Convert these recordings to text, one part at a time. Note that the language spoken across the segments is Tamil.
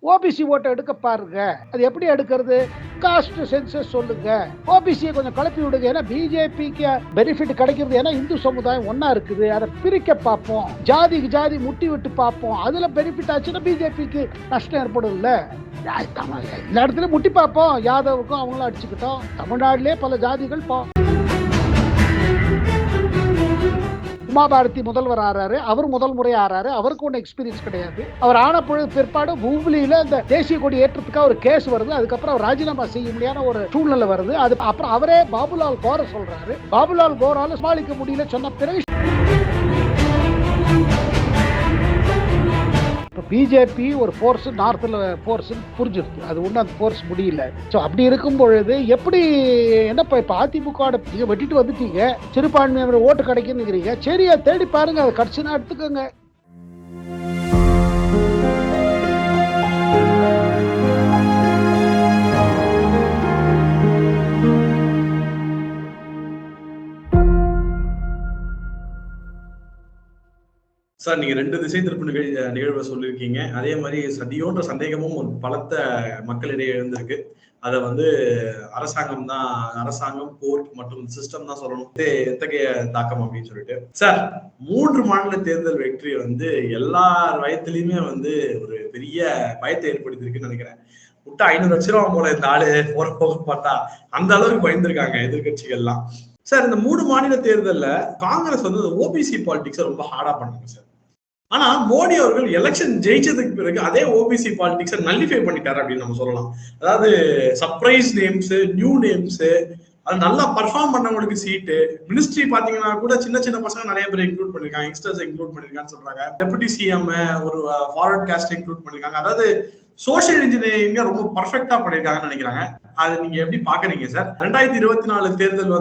ஓபிசி ஓட்டை எடுக்க பாருங்க. அது எப்படி எடுக்கிறது? காஸ்ட் சென்சஸ் சொல்லுங்க. ஓபிசியை கொஞ்சம் கலப்பி விடுங்க. ஏன்னா பிஜேபிக்கு பெனிஃபிட் கிடைக்கிறது. ஏன்னா இந்து சமுதாயம் ஒன்னா இருக்குது. அதை பிரிக்க பார்ப்போம். ஜாதிக்கு ஜாதி முட்டி விட்டு பார்ப்போம். அதுல பெனிஃபிட் ஆச்சுன்னா பிஜேபிக்கு நஷ்டம் ஏற்படும் இல்ல. எல்லா இடத்துலயும் முட்டி பார்ப்போம். யாதவுக்கும் அவங்களும் அடிச்சுக்கிட்டோம். தமிழ்நாட்டிலே பல ஜாதிகள் உமாபாரதி முதல்வர் ஆறாரு. அவர் முதல் முறை ஆறாரு. அவருக்கு ஒன்றும் எக்ஸ்பீரியன்ஸ் கிடையாது. அவர் ஆன பிற்பாடு ஹூப்ளியில இந்த தேசிய கொடி ஏற்றத்துக்காக ஒரு கேஸ் வருது. அதுக்கப்புறம் அவர் ராஜினாமா செய்ய முடியாத ஒரு சூழ்நிலை வருது. அது அப்புறம் அவரே பாபுலால் கோர சொல்றாரு. பாபுலால் கோரால சமாளிக்க முடியல சொன்ன பிறகு பிஜேபி ஒரு ஃபோர்ஸ் நார்த்தில் ஃபோர்ஸ் புரிஞ்சிருக்கு. அது ஒன்றும் அந்த ஃபோர்ஸ் முடியல. ஸோ அப்படி இருக்கும் பொழுது எப்படி என்னப்பா இப்போ அதிமுக நீங்கள் வெட்டிட்டு வந்துட்டீங்க, சிறுபான்மையினர் ஓட்டு கிடைக்குன்னு சரி, அதை தேடி பாருங்க. அதை கட்சினா எடுத்துக்கோங்க. சார், நீங்க 2 திசை திருப்பு நிகழ்வை சொல்லியிருக்கீங்க. அதே மாதிரி சதியோன்ற சந்தேகமும் ஒரு பலத்த மக்களிடையே எழுந்திருக்கு. அதை அரசாங்கம் கோர்ட் மற்றும் சிஸ்டம் தான் சொல்லணும் எத்தகைய தாக்கம் அப்படின்னு சொல்லிட்டு. சார், 3 மாநில தேர்தல் வெற்றி எல்லார் வயத்திலயுமே ஒரு பெரிய பயத்தை ஏற்படுத்திருக்குன்னு நினைக்கிறேன். விட்டா 500 லட்சம் போல இந்த ஆளு போக பார்த்தா அந்த அளவுக்கு பயந்துருக்காங்க எதிர்கட்சிகள்லாம். சார், இந்த 3 மாநில தேர்தல்ல காங்கிரஸ் ஓபிசி பாலிடிக்ஸை ரொம்ப ஹார்டா பண்ணாங்க சார். ஆனா மோடி அவர்கள் எலெக்ஷன் ஜெயிச்சதுக்கு பிறகு அதே ஓபிசி பாலிடிக்ஸை நல்லிஃபை பண்ணிட்டாரு அப்படின்னு நம்ம சொல்லலாம். அதாவது சர்ப்ரைஸ் நேம்ஸ், நியூ நேம்ஸ், அது நல்லா பர்ஃபார்ம் பண்ணவங்களுக்கு சீட்டு, மினிஸ்ட்ரி பாத்தீங்கன்னா கூட சின்ன சின்ன பசங்க நிறைய பேர் இன்க்ளூட் பண்ணிருக்காங்க, யங்ஸ்டர்ஸ் இன்க்ளூட் பண்ணிருக்கான்னு சொல்றாங்க. டெபுட்டி சிஎம் ஒரு ஃபார்வர்ட் காஸ்ட் இன்க்ளூட் பண்ணிருக்காங்க. அதாவது சோசியல் இன்ஜினியரிங்க ரொம்ப பர்ஃபெக்டா பண்ணிருக்காங்கன்னு நினைக்கிறாங்க. அதை நீங்க எப்படி பாக்குறீங்க சார்? 2024 தேர்தல்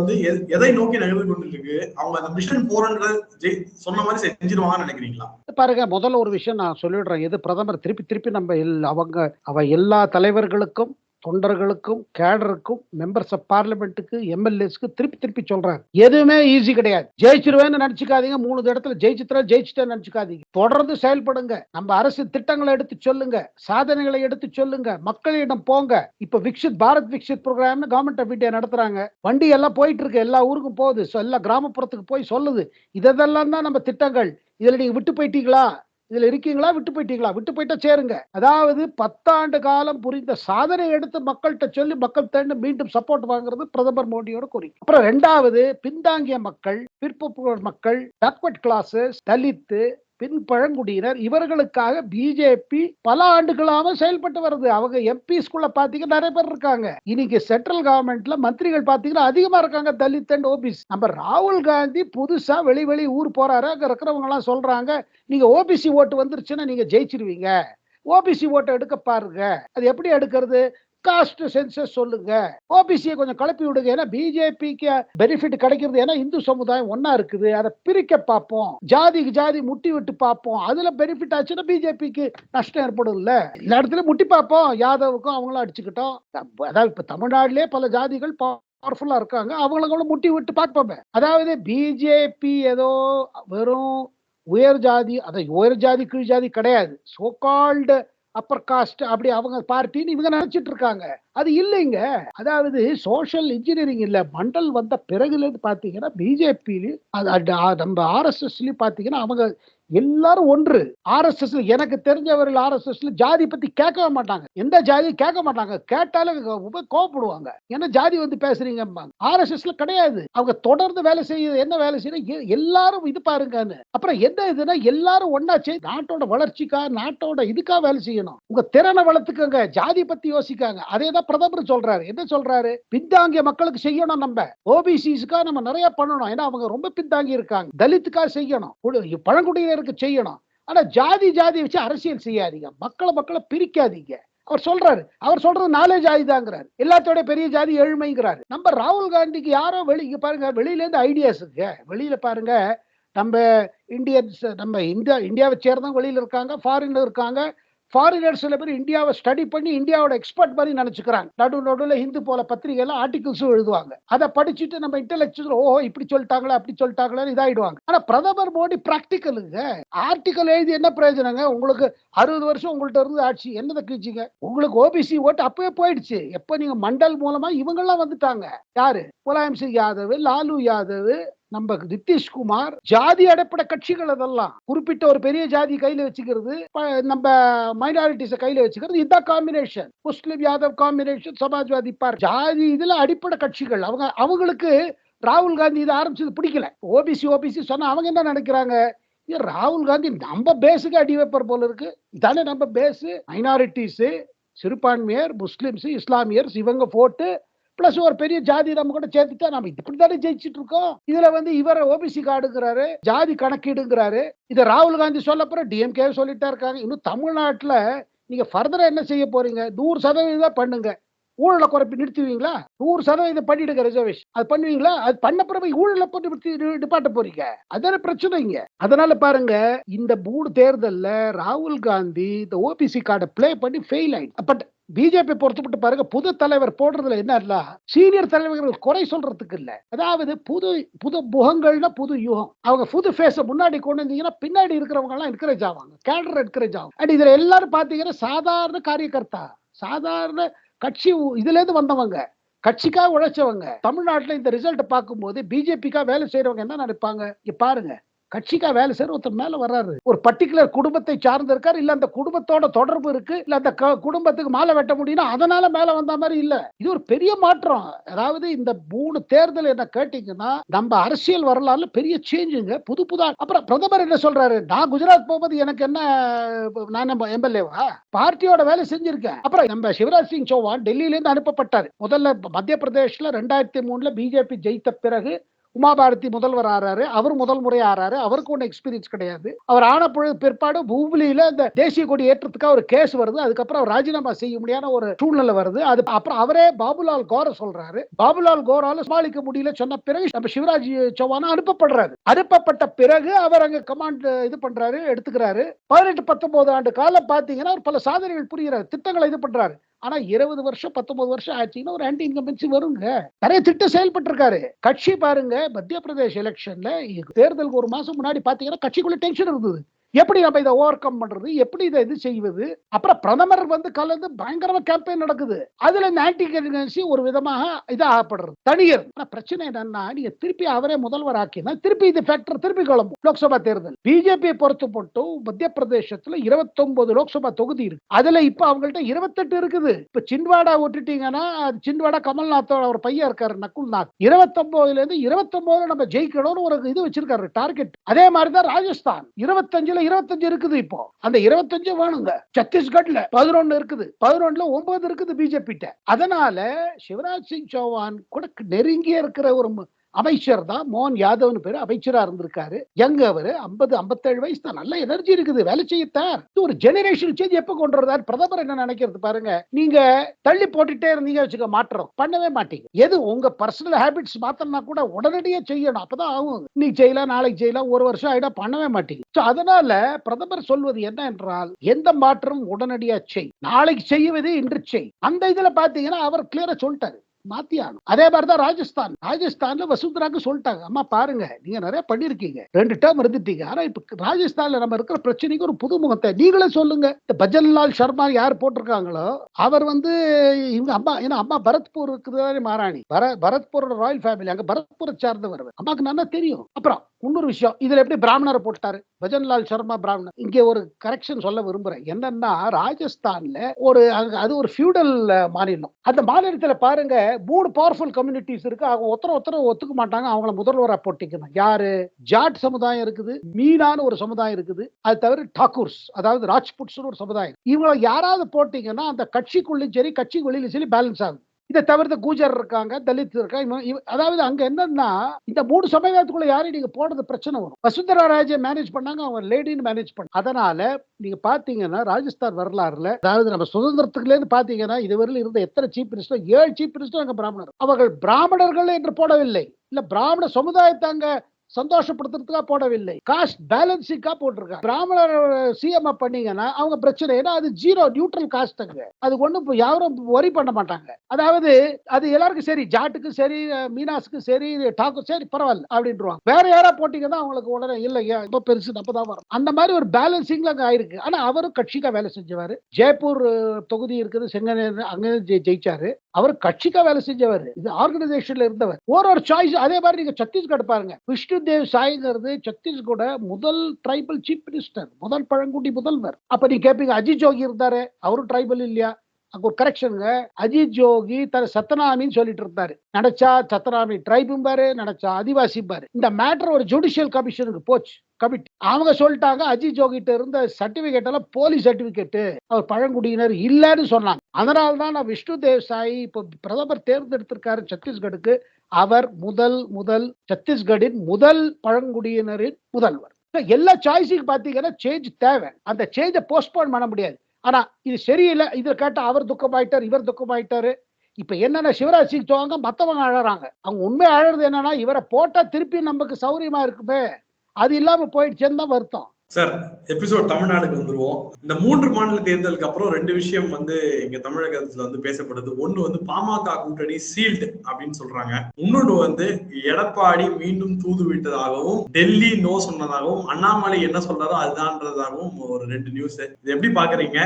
எதை நோக்கி நகர்ந்து கொண்டிருக்கு? அவங்க அந்த மிஷன் 400 சொன்ன மாதிரி செஞ்சிருவாங்கன்னு நினைக்கிறீங்களா? பாருங்க, முதல்ல ஒரு விஷயம் நான் சொல்லிடுறேன். இது பிரதமர் திருப்பி நம்ம எல்லா தலைவர்களுக்கும், தொண்டர்களுக்கும், கேடருக்கும், மெம்பர்ஸ் ஆஃப் பார்லிமெண்ட்டுக்கு, எம்எல்ஏஸ்க்கு திருப்பி சொல்றாங்க. எதுவுமே ஈஸி கிடையாது. ஜெயிச்சிருவேன்னு நினைச்சுக்காதீங்க. 3 இடத்துல ஜெயிச்சிட்டேன்னு நினைச்சுக்காதீங்க. தொடர்ந்து செயல்படுங்க. நம்ம அரசு திட்டங்களை எடுத்து சொல்லுங்க, சாதனைகளை எடுத்து சொல்லுங்க, மக்களிடம் போங்க. இப்ப Bharat Viksit program government of India நடத்துறாங்க. வண்டி எல்லாம் போயிட்டு இருக்கு, எல்லா ஊருக்கும் போகுது, எல்லா கிராமப்புறத்துக்கு போய் சொல்லுது. இதெல்லாம் தான் நம்ம திட்டங்கள். இதுல நீங்க விட்டு போயிட்டீங்களா? இதுல இருக்கீங்களா? விட்டு போயிட்டா சேருங்க. அதாவது 10 ஆண்டு காலம் புரிந்த சாதனை எடுத்து மக்கள்கிட்ட சொல்லி மக்கள் தேர்ந்து மீண்டும் சப்போர்ட் வாங்குறது பிரதமர் மோடியோட கோரிக்கை. அப்புறம் 2வது, பின்தாங்கிய மக்கள், பிற்போக்குவர் மக்கள், பேக்வர்ட் கிளாஸஸ், தலித்து, பின் பழங்குடியினர், இவர்களுக்காக பிஜேபி பல ஆண்டுகளாக செயல்பட்டு வருது. அவங்க எம்பிஸ்குள்ள பாத்தீங்கன்னா நிறைய பேர் இருக்காங்க. இன்னைக்கு சென்ட்ரல் கவர்மெண்ட்ல மந்திரிகள் பாத்தீங்கன்னா அதிகமா இருக்காங்க தலித் அண்ட் ஓபிசி. நம்ம ராகுல் காந்தி புதுசா வெளி ஊர் போறாரு. அங்க இருக்கிறவங்க எல்லாம் சொல்றாங்க, நீங்க ஓபிசி ஓட்டு வந்துருச்சுன்னா நீங்க ஜெயிச்சிருவீங்க. ஓபிசி ஓட்டை எடுக்க பாருங்க. அது எப்படி எடுக்கிறது? காஸ்ட் சென்சஸ் சொல்லுங்க. ஓபிசியை கொஞ்சம் கலப்பி விடுங்க. ஏன்னா பிஜேபிக்கு பெனிஃபிட் கிடைக்கிறது. ஏன்னா இந்து சமுதாயம் ஒன்னா இருக்குது. அதை பிரிக்க பார்ப்போம். ஜாதிக்கு ஜாதி முட்டி விட்டு பார்ப்போம். அதுல பெனிஃபிட் ஆச்சுன்னா பிஜேபிக்கு நஷ்டம் ஏற்படும் இல்ல. எல்லா இடத்துலயும் முட்டி பார்ப்போம். யாதவுக்கும் அவங்களும் அடிச்சுக்கிட்டோம். அதாவது இப்ப தமிழ்நாட்டிலே பல ஜாதிகள் பவர்ஃபுல்லா இருக்காங்க. அவங்களும் முட்டி விட்டு பார்ப்போமே. அதாவது பிஜேபி ஏதோ வெறும் உயர் ஜாதி, அதை உயர் ஜாதி கீழ் ஜாதி கிடையாது. சோகால்டு அப்பர் காஸ்ட் அப்படி அவங்க பார்ட்டின்னு இவங்க நினைச்சிட்டு இருக்காங்க. அது இல்லைங்க. அதாவது சோசியல் இன்ஜினியரிங் இல்ல. மண்டல் வந்த பிறகுல இருந்து பாத்தீங்கன்னா பிஜேபி நம்ம ஆர்எஸ்எஸ்லயும் பாத்தீங்கன்னா அவங்க எல்லாரும் ஒன்று. ஆர்எஸ்எஸ் எனக்கு தெரிஞ்சவர்கள் ஆர்எஸ்எஸ்ல ஜாதி பத்தி கேட்கவே மாட்டாங்க. எந்த ஜாதி கேட்க மாட்டாங்க. கேட்டாலும் கோவப்படுவாங்க. என்ன ஜாதி பேசுறீங்க. ஆர்எஸ்எஸ்ல கிடையாது. அவங்க தொடர்ந்து வேலை செய்ய என்ன வேலை செய்யணும், எல்லாரும் இது பாருங்கன்னு. அப்புறம் எந்த இதுனா எல்லாரும் ஒன்னா செய்து நாட்டோட வளர்ச்சிக்கா, நாட்டோட இதுக்காக வேலை செய்யணும். உங்க திறனை வளர்த்துக்கங்க, ஜாதி பத்தி யோசிக்காங்க. அதேதான் பிரதமர் சொல்றாரு. என்ன சொல்றாரு? பின்தாங்கிய மக்களுக்கு செய்யணும். நம்ம ஓபிசிஸ்க்கா நம்ம நிறைய பண்ணணும். ஏன்னா அவங்க ரொம்ப பின்தாங்கி இருக்காங்க. தலித்துக்காக செய்யணும், பழங்குடியினர் செய்யணும். ஆனா ஜாதி வச்சு அரசியல் செய்யாதீங்க. மக்களை பிரிக்காதீங்க. அவர் சொல்றது 4 ஜாதி தாங்கிறாரு. எல்லாத்தோட பெரிய ஜாதி ஏழ்மைங்கிறாரு. நம்ம ராகுல் காந்திக்கு யாரோ பாருங்க, வெளியில இருந்து ஐடியாஸ் இருக்கு. வெளியில பாருங்க, நம்ம இந்தியன்ஸ், நம்ம இந்தியாவை சேர்ந்தவங்க வெளியில இருக்காங்க, ஃபாரின்ல இருக்காங்க, ஃபாரினர்ஸ் சில பேர் இந்தியாவை ஸ்டடி பண்ணி இந்தியாவோட எக்ஸ்பர்ட் மாதிரி நினைச்சுக்கிறாங்க. நடுவில் ஹிந்து போல பத்திரிகையில ஆர்டிகல்ஸும் எழுதுவாங்க. அதை படிச்சுட்டு நம்ம இன்டெலெக்சுவல் ஓஹோ இப்படி சொல்லிட்டாங்களா அப்படி சொல்லிட்டாங்களா இதாயிடுவாங்க. ஆனா பிரதமர் மோடி பிராக்டிக்கலுங்க. ஆர்டிகல் எழுதி என்ன பிரயோஜனங்க? உங்களுக்கு 60 வருஷம் உங்கள்ட்ட இருந்து ஆட்சி என்னதை கீச்சிங்க? உங்களுக்கு ஓபிசி ஓட்டு அப்பவே போயிடுச்சு. எப்ப நீங்க மண்டல் மூலமா இவங்கெல்லாம் வந்துட்டாங்க. யாரு? முலாயம் சிங் யாதவ், லாலு யாதவ், நம்ம நிதிஷ்குமார், ஜாதி அடிப்படை கட்சிகள் அதெல்லாம் குறிப்பிட்ட ஒரு பெரிய ஜாதி கையில வச்சுக்கிறது, நம்ம மைனாரிட்டிஸ் கையில வச்சுக்கிறது, இதான் காம்பினேஷன். முஸ்லிம் யாதவ் காம்பினேஷன், சமாஜ்வாதி பார்ட்டி, ஜாதி இதுல அடிப்படை கட்சிகள். அவங்களுக்கு ராகுல் காந்தி இதை ஆரம்பிச்சது பிடிக்கல. ஓபிசி சொன்னா அவங்க என்ன நினைக்கிறாங்க? ராகுல் காந்தி நம்ம பேஸுக்கு அடி வைப்பர் போல இருக்கு. இதானே நம்ம பேஸ். மைனாரிட்டிஸ், சிறுபான்மையர், முஸ்லிம்ஸ், இஸ்லாமியர்ஸ் இவங்க போட்டு பிளஸ் ஒரு பெரிய ஜாதி நம்ம கூட சேர்த்துட்டா நம்ம இப்படித்தானே ஜெயிச்சுட்டு இருக்கோம். இதுல இவர ஓபிசி கார்டுங்கிறாரு, ஜாதி கணக்கீடுங்கிறாரு. இதை ராகுல் காந்தி சொல்ல டிஎம்கே சொல்லிட்டா இருக்காங்க. இன்னும் தமிழ்நாட்டுல நீங்க ஃபர்தரா என்ன செய்ய போறீங்க? 100% பண்ணுங்க. ஊழலை குறைப்பி நிறுத்துவீங்களா? 100% பண்ணிடுங்க ரிசர்வேஷன். அது பண்ணுவீங்களா? அது பண்ண பிறகு ஊழலை போட்டு நிப்பாட்ட போறீங்க. அதான பிரச்சனைங்க. அதனால பாருங்க, இந்த 3 தேர்தல்ல ராகுல் காந்தி இந்த ஓபிசி கார்டை பிளே பண்ணி ஃபெயில் ஆயிடுச்சு. பட் பிஜேபி பொறுத்துப்பட்டு பாருங்க, புது தலைவர் போடுறதுல என்ன சீனியர் தலைவர்கள் குறை சொல்றதுக்கு இல்ல. அதாவது புது புது முகங்கள்னா புது யுகம். அவங்க புது ஃபேஸ முன்னாடி கொண்டு வந்தீங்கன்னா பின்னாடி இருக்கிறவங்க எல்லாம் என்கரேஜ் ஆவாங்க, கேடர் என்கரேஜ் ஆகும். அண்ட் இதுல எல்லாரும் பாத்தீங்கன்னா சாதாரண காரியகர்த்தா, சாதாரண கட்சி இதுல இருந்து வந்தவங்க, கட்சிக்காக உழைச்சவங்க. தமிழ்நாட்டுல இந்த ரிசல்ட் பார்க்கும்போது பிஜேபிக்கா வேலை செய்யறவங்க என்ன நினைப்பாங்க? பாருங்க, கட்சிக்கா வேலை செய்யற ஒருத்தர் மேல வர்றாரு, ஒரு பர்டிகுலர் குடும்பத்தை சார்ந்து இருக்காரு, இல்ல அந்த குடும்பத்தோட தொடர்பு இருக்கு, இல்ல அந்த குடும்பத்துக்கு மாலை வெட்ட முடியும், அதனால மேல வந்த மாதிரி இல்ல. இது ஒரு பெரிய மாற்றம். அதாவது இந்த 3 தேர்தல் என்ன கேட்டீங்கன்னா நம்ம அரசியல் வரலாறுல பெரிய சேஞ்சுங்க. புதுதா. அப்புறம் பிரதமர் என்ன சொல்றாரு? நான் குஜராத் போகும்போது எனக்கு என்ன, நான் எம்எல்ஏவா? பார்ட்டியோட வேலை செஞ்சிருக்கேன். அப்புறம் நம்ம சிவராஜ் சிங் சௌஹான் டெல்லியில இருந்து அனுப்பப்பட்டாரு. முதல்ல மத்திய பிரதேஷ்ல 2003 பிஜேபி ஜெயித்த பிறகு உமா பாரதி முதல்வர் ஆறாரு. அவர் முதல் முறை ஆறாரு. அவருக்கு ஒன்றும் எக்ஸ்பீரியன்ஸ் கிடையாது. அவர் ஆன பிற்பாடு பூப்ளியில இந்த தேசிய கொடி ஏற்றத்துக்காக ஒரு கேஸ் வருது. அதுக்கப்புறம் அவர் ராஜினாமா செய்ய முடியாத ஒரு சூழ்நிலை வருது. அது அப்புறம் அவரே பாபுலால் கோர சொல்றாரு. பாபுலால் கோரால சமாளிக்க முடியல சொன்ன பிறகு நம்ம சிவராஜ் சௌஹான் அனுப்பப்படுறாரு. அனுப்பப்பட்ட பிறகு அவர் அங்க கமாண்ட் இது பண்றாரு, எடுத்துக்கிறாரு. 18-19 ஆண்டு காலம் பாத்தீங்கன்னா பல சாதனைகள் புரிகிறாரு, திட்டங்களை இது பண்றாரு. ஆனா 20 வருஷம் 19 வருஷம் ஆச்சுன்னா ஒரு ஆன்டி இன்கம்பன்சி வருங்க. நிறைய திட்டம் செயல்பட்டு இருக்காரு. கட்சி பாருங்க, மத்திய பிரதேஷ் எலெக்ஷன்ல தேர்தலுக்கு ஒரு மாசம் முன்னாடி பாத்தீங்கன்னா கட்சிக்குள்ள டென்ஷன் இருந்தது. எப்படி நம்ம இதை ஓவர் கம் பண்றது, எப்படி இதை இது செய்வது. அப்புறம் பிரதமர் கலந்து பயங்கரமா கேம்பெயின் நடக்குது. அதுல இந்த ஆன்டி இன்கம்பன்சி ஒரு விதமாக இது ஆகப்படுறது தனியர். ஆனா பிரச்சனை என்னன்னா, நீங்க திருப்பி அவரே முதல்வர் ஆக்கினா திருப்பி இது ஃபேக்டர் திருப்பி கிளம்பும். லோக்சபா தேர்தல் பிஜேபி பொறுத்து மட்டும் மத்திய பிரதேசத்துல 29 லோக்சபா தொகுதி இருக்கு. அதுல இப்ப அவங்கள்ட்ட 28 இருக்குது. இப்ப சின்வாடா விட்டுட்டீங்கன்னா, சின்வாடா கமல்நாத்தோட ஒரு பையன் இருக்காரு நகுல்நாத், 29ல இருந்து 29 நம்ம ஜெயிக்கணும்னு ஒரு இது வச்சிருக்காரு டார்கெட். அதே மாதிரிதான் ராஜஸ்தான் 25 இருக்குது. இப்போ அந்த 25 வேணுங்க. சத்தீஸ்கட்ல 11 இருக்குது. 11ல 9 இருக்குது பிஜேபி. அதனால சிவராஜ் சிங் சௌஹான் கூட நெருங்கிய இருக்கிற ஒரு அமைச்சர் தான் மோகன் யாதவ்னு பேரு, அமைச்சரா இருந்திருக்காரு. யங், அவரு 50-57 வயசு தான். நல்ல எனர்ஜி இருக்குது, வேலை செய்யத்தார். ஒரு ஜெனரேஷன் சேஞ்ச் எப்ப கொண்டு வரதார் பிரதமர் என்ன நினைக்கிறது பாருங்க. நீங்க தள்ளி போட்டுட்டே இருந்தீங்க வச்சுக்க, மாற்றம் பண்ணவே மாட்டீங்க. எது உங்க பர்சனல் ஹேபிட்ஸ் மாத்தனா கூட உடனடியே செய்யணும், அப்பதான் ஆகும். நீ செய்யலாம், நாளைக்கு செய்யலாம், ஒரு வருஷம் ஆயிடா, பண்ணவே மாட்டீங்க. அதனால பிரதமர் சொல்வது என்ன என்றால், எந்த மாற்றம் உடனடியா செய், நாளைக்கு செய்வது இன்று செய். அந்த இதுல பாத்தீங்கன்னா அவர் கிளியரா சொல்லிட்டாரு, மாத்தியானும். அதே மாதிரிதான் ராஜஸ்தான்ல வசுந்தராக்கு சொல்லிட்டாங்க, அம்மா பாருங்க நீங்க நிறைய பண்ணிருக்கீங்க, 2 டேர்ம் இருந்துட்டீங்க. ஆனா இப்ப ராஜஸ்தான்ல நம்ம இருக்கிற பிரச்சனைக்கு ஒரு புதுமுகத்தை நீங்களே சொல்லுங்க. இந்த பஜன்லால் சர்மா யார் போட்டிருக்காங்களோ அவர் இவங்க அம்மா, ஏன்னா அம்மா பரத்பூர் இருக்குதானே மகாராணி, பரத்பூரோட ராயல் ஃபேமிலி, அங்க பரத்பூரை சார்ந்தவர். அம்மாக்கு நல்லா தெரியும். அப்புறம் இன்னொரு விஷயம், இதுல எப்படி பிராமணரை போட்டாரு பஜன்லால் சர்மா பிராமணர். இங்க ஒரு கரெக்ஷன் சொல்ல விரும்புறேன். என்னன்னா, ராஜஸ்தான்ல அது ஒரு ஃபியூடல் மாநிலம். அந்த மாநிலத்துல பாருங்க 3 பவர்ஃபுல் கம்யூனிட்டிஸ் இருக்கு. அவங்க ஒருத்தர ஒத்துக்க மாட்டாங்க. அவங்கள முதல்வரா போட்டிக்கணும். யாரு? ஜாட் சமுதாயம் இருக்குது, மீனான ஒரு சமுதாயம் இருக்குது, அது தவிர டாக்கூர்ஸ், அதாவது ராஜ்புட்ஸ் ஒரு சமுதாயம். இவங்க யாராவது போட்டீங்கன்னா அந்த கட்சிக்குள்ளேயும் சரி கட்சி வெளியிலும் சரி பேலன்ஸ் ஆகும். இதை தவிர்த்து கூஜர் இருக்காங்க, தலித் இருக்காங்க. அதாவது அங்க என்னன்னா, இந்த 3 சமயத்துக்குள்ள யாரையும் நீங்க போடுறது பிரச்சனை வரும். வசுந்தரா ராஜே மேனேஜ் பண்ணாங்க, அவங்க லேடின்னு மேனேஜ் பண்ண. அதனால நீங்க பாத்தீங்கன்னா ராஜஸ்தான் வரலாறுல, அதாவது நம்ம சுதந்திரத்துக்குல இருந்து பாத்தீங்கன்னா இதுவரையில இருந்த எத்தனை சீஃப் மினிஸ்டர், 7 சீஃப் மினிஸ்டர் அங்க பிராமணர். அவர்கள் பிராமணர்கள் என்று போடவில்லை, இல்ல பிராமண சமுதாயத்தை அங்க சந்தோஷப்படுத்துறதுக்காக போடவில்லை, காஸ்ட் பேலன்சிங்கா போட்டிருக்காங்க. பிராமணர் சிஎம் பண்ணீங்கன்னா அவங்க பிரச்சனை, ஏன்னா அது ஜீரோ நியூட்ரல் காஸ்ட்ங்க, அது ஒண்ணும் யாரும் ஒரி பண்ண மாட்டாங்க. அதாவது அது எல்லாருக்கும் சரி, ஜாட்டுக்கு சரி, மீனாஸுக்கு சரி, டாக்கு சரி, பரவாயில்ல அப்படின்றாங்க. வேற யாரா போட்டீங்கன்னா அவங்களுக்கு உடனே இல்லையா ரொம்ப பெருசு நம்ம தான் வரும், அந்த மாதிரி ஒரு பேலன்சிங்ல அங்க ஆயிருக்கு. ஆனா அவரும் கட்சிக்கா வேலை செஞ்சவாரு. ஜெய்ப்பூர் தொகுதி இருக்குது, செங்கனே அங்க ஜெயிச்சாரு. அவர் கட்சிக்கா வேலை செஞ்சவர், இது ஆர்கனைசேஷன்ல இருந்தவர். ஒரு சாய்ஸ். அதே மாதிரி நீங்க சத்தீஸ்கர் பாருங்க, விஷ்ணுதேவ் சாய்ங்கிறது சத்தீஸ்கரோட முதல் ட்ரைபல் சீஃப் மினிஸ்டர், முதல் பழங்குடி முதல்வர். அப்ப நீங்க கேட்பீங்க அஜித் ஜோகி இருந்தாரு, அவரும் ட்ரைபல் இல்லையா? அங்க ஒரு கரெக்ஷனுங்க, அஜித் ஜோகி தன் சத்தனாமின்னு சொல்லிட்டு இருந்தாரு. நினைச்சா சத்தனாமி ட்ரைபும் பாரு, நினைச்சா ஆதிவாசி பாரு. இந்த மேட்டர் ஒரு ஜுடிஷியல் கமிஷனுக்கு போச்சு, கமிட்டி. அவங்க சொல்லிட்டாங்க அஜித் ஜோகிட்ட இருந்த சர்டிபிகேட் எல்லாம் போலி சர்டிபிகேட், அவர் பழங்குடியினர் இல்லன்னு சொன்னாங்க. அதனால்தான் நான் விஷ்ணுதேவ் சாய் இப்போ பிரதமர் தேர்ந்தெடுத்திருக்காரு சத்தீஸ்கருக்கு. அவர் முதல் சத்தீஸ்கரின் முதல் பழங்குடியினரின் முதல்வர். எல்லா சாய்ஸுக்கு பாத்தீங்கன்னா சேஞ்ச் தேவை, அந்த சேஞ்சை போஸ்ட்போன் பண்ண முடியாது. ஆனா இது சரியில்லை, இதை கேட்டா அவர் துக்கமாயிட்டார், இவர் துக்கமாயிட்டாரு. இப்ப என்னன்னா சிவராஜ் சிங் சௌஹான் மத்தவங்க அழறாங்க. அவங்க உண்மையை அழறது என்னன்னா இவரை போட்டா திருப்பி நமக்கு சௌரியமா இருக்குமே, அது இல்லாம போயிடுச்சுன்னு தான் வருத்தம். சார், எபிசோட் தமிழ்நாடுக்கு வந்துருவோம். இந்த 3 மாநில தேர்தலுக்கு அப்புறம் 2 விஷயம் இங்க தமிழகத்துல பேசப்படுது. ஒண்ணு பாமக கூட்டணி சீல்டு அப்படின்னு சொல்றாங்க. இன்னொன்னு எடப்பாடி மீண்டும் தூது விட்டதாகவும், டெல்லி நோ சொன்னதாகவும், அண்ணாமலை என்ன சொல்றாரோ அதுதான்றதாகவும் ஒரு 2 நியூஸ். இது எப்படி பாக்குறீங்க?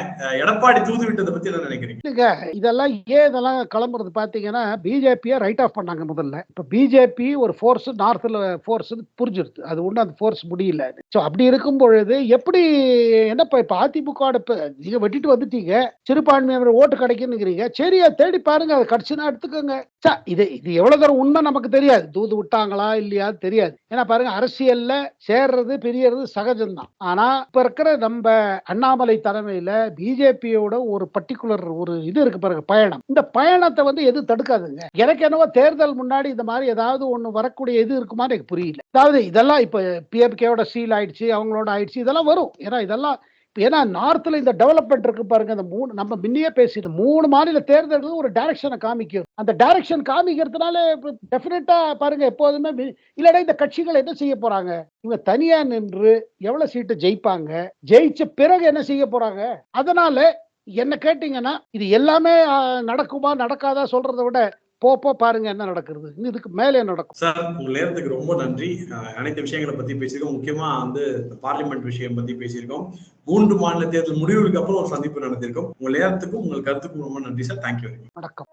எடப்பாடி தூது விட்டதை பத்தி என்ன நினைக்கிறீங்க? இதெல்லாம் இதெல்லாம் கிளம்புறது பாத்தீங்கன்னா பிஜேபியை ரைட் ஆஃப் பண்ணாங்க முதல்ல. இப்ப பிஜேபி ஒரு ஃபோர்ஸ், நார்த்ல ஃபோர்ஸ் புரிஞ்சிருது, அது ஒண்ணு அந்த ஃபோர்ஸ் முடியல. அப்படி இருக்கும்போது எப்படி என்னப்பா இப்ப அதிமுக நீங்க வெட்டிட்டு வந்துட்டீங்க, சிறுபான்மையினர் ஓட்டு கிடைக்குன்னு, சரி தேடி பாருங்க, அது கட்சினா எடுத்துக்கோங்க. இது எவ்வளவு தூரம் உண்மை நமக்கு தெரியாது, தூது விட்டாங்களா இல்லையா தெரியாது. ஏன்னா பாருங்க, அரசியல்ல சேர்றது பிரியறது சகஜம்தான். ஆனா இப்ப இருக்கிற நம்ம அண்ணாமலை தலைமையில பிஜேபியோட ஒரு பர்டிகுலர் ஒரு இது இருக்கு பாருங்க, பயணம். இந்த பயணத்தை எது தடுக்காதுங்க. எனக்கு என்னவோ தேர்தல் முன்னாடி இந்த மாதிரி ஏதாவது ஒண்ணு வரக்கூடிய இது இருக்குமான்னு எனக்கு புரியல. அதாவது இதெல்லாம் இப்ப பிஎம்கேவோட சீல் ஆயிடுச்சு, அவங்களோட ஆயிடுச்சு, இதெல்லாம் வரும். ஏன்னா நார்த்ல இந்த டெவலப்மெண்ட் இருக்கு பாருங்க, இந்த 3 நம்ம முன்னையே பேசிட்டு 3 மாநில தேர்தல்கள் ஒரு டைரக்ஷனை காமிக்கும். அந்த டைரக்ஷன் காமிக்கிறதுனால டெஃபினட்டா பாருங்க, எப்போதுமே இல்லடா இந்த கட்சிகள் என்ன செய்ய போறாங்க, இவங்க தனியா நின்று எவ்வளவு சீட்டு ஜெயிப்பாங்க, ஜெயிச்ச பிறகு என்ன செய்ய போறாங்க. அதனால என்ன கேட்டீங்கன்னா இது எல்லாமே நடக்குமா நடக்காதா சொல்றதை விட போப்போ பாருங்க என்ன நடக்கிறது, இதுக்கு மேலே நடக்கும். சார், உங்க நேரத்துக்கு ரொம்ப நன்றி. அனைத்து விஷயங்களை பத்தி பேசியிருக்கோம். முக்கியமா பார்லிமெண்ட் விஷயம் பத்தி பேசியிருக்கோம். 3 மாநில தேர்தல் முடிவுக்கு அப்புறம் ஒரு சந்திப்பு நடத்திருக்கோம். உங்க நேரத்துக்கும் உங்கள் கருத்துக்கும் ரொம்ப நன்றி சார். தேங்க்யூ. வணக்கம்.